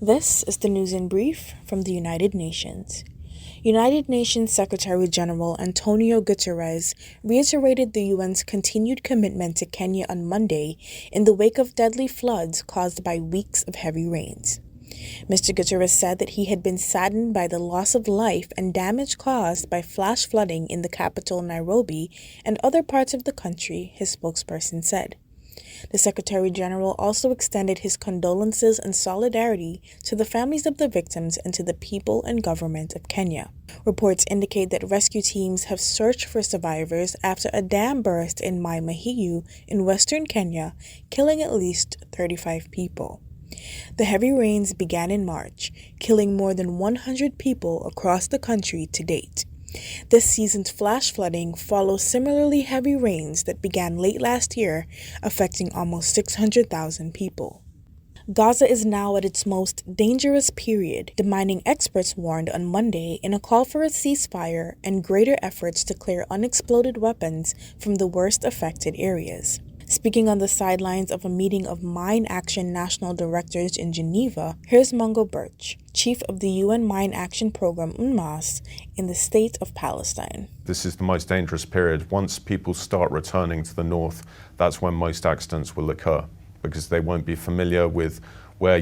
This is the news in brief from the United Nations. United Nations Secretary-General Antonio Guterres reiterated the UN's continued commitment to Kenya on Monday in the wake of deadly floods caused by weeks of heavy rains. Mr. Guterres said that he had been saddened by the loss of life and damage caused by flash flooding in the capital Nairobi and other parts of the country, his spokesperson said. The Secretary-General also extended his condolences and solidarity to the families of the victims and to the people and government of Kenya. Reports indicate that rescue teams have searched for survivors after a dam burst in Mai Mahiu in western Kenya, killing at least 35 people. The heavy rains began in March, killing more than 100 people across the country to date. This season's flash flooding follows similarly heavy rains that began late last year, affecting almost 600,000 people. Gaza is now at its most dangerous period, demining experts warned on Monday in a call for a ceasefire and greater efforts to clear unexploded weapons from the worst affected areas. Speaking on the sidelines of a meeting of Mine Action National Directors in Geneva, here's Mungo Birch, chief of the UN Mine Action Program UNMAS in the state of Palestine. This is the most dangerous period. Once people start returning to the north, that's when most accidents will occur, because they won't be familiar with where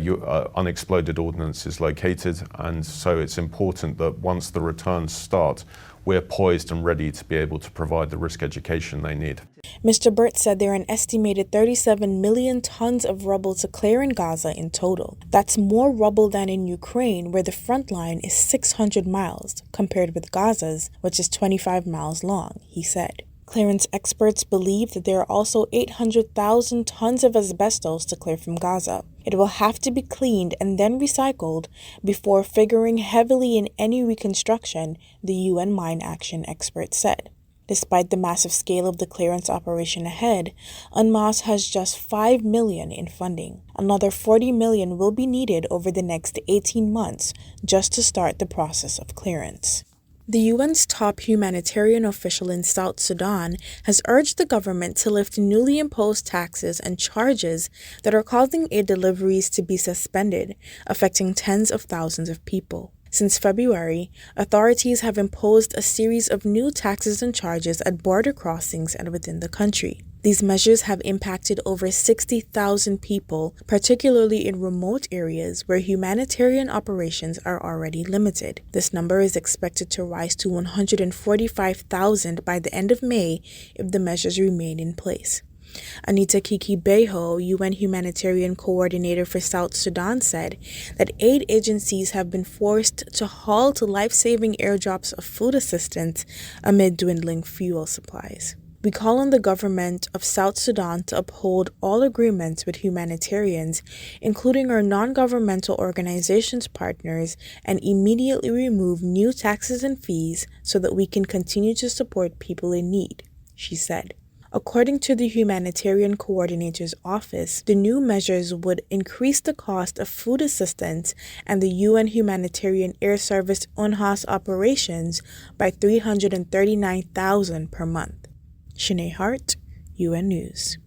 unexploded ordnance is located, and so it's important that once the returns start, we're poised and ready to be able to provide the risk education they need. Mr. Burt said there are an estimated 37 million tons of rubble to clear in Gaza in total. That's more rubble than in Ukraine, where the front line is 600 miles, compared with Gaza's, which is 25 miles long, he said. Clearance experts believe that there are also 800,000 tons of asbestos to clear from Gaza. It will have to be cleaned and then recycled before figuring heavily in any reconstruction, the UN Mine Action expert said. Despite the massive scale of the clearance operation ahead, UNMAS has just $5 million in funding. Another $40 million will be needed over the next 18 months just to start the process of clearance. The UN's top humanitarian official in South Sudan has urged the government to lift newly imposed taxes and charges that are causing aid deliveries to be suspended, affecting tens of thousands of people. Since February, authorities have imposed a series of new taxes and charges at border crossings and within the country. These measures have impacted over 60,000 people, particularly in remote areas where humanitarian operations are already limited. This number is expected to rise to 145,000 by the end of May if the measures remain in place. Anita Kiki-Beho, UN Humanitarian Coordinator for South Sudan, said that aid agencies have been forced to halt life-saving airdrops of food assistance amid dwindling fuel supplies. We call on the government of South Sudan to uphold all agreements with humanitarians, including our non-governmental organizations partners, and immediately remove new taxes and fees so that we can continue to support people in need, she said. According to the Humanitarian Coordinator's Office, the new measures would increase the cost of food assistance and the UN Humanitarian Air Service UNHAS operations by $339,000 per month. Shanae Harte, UN News.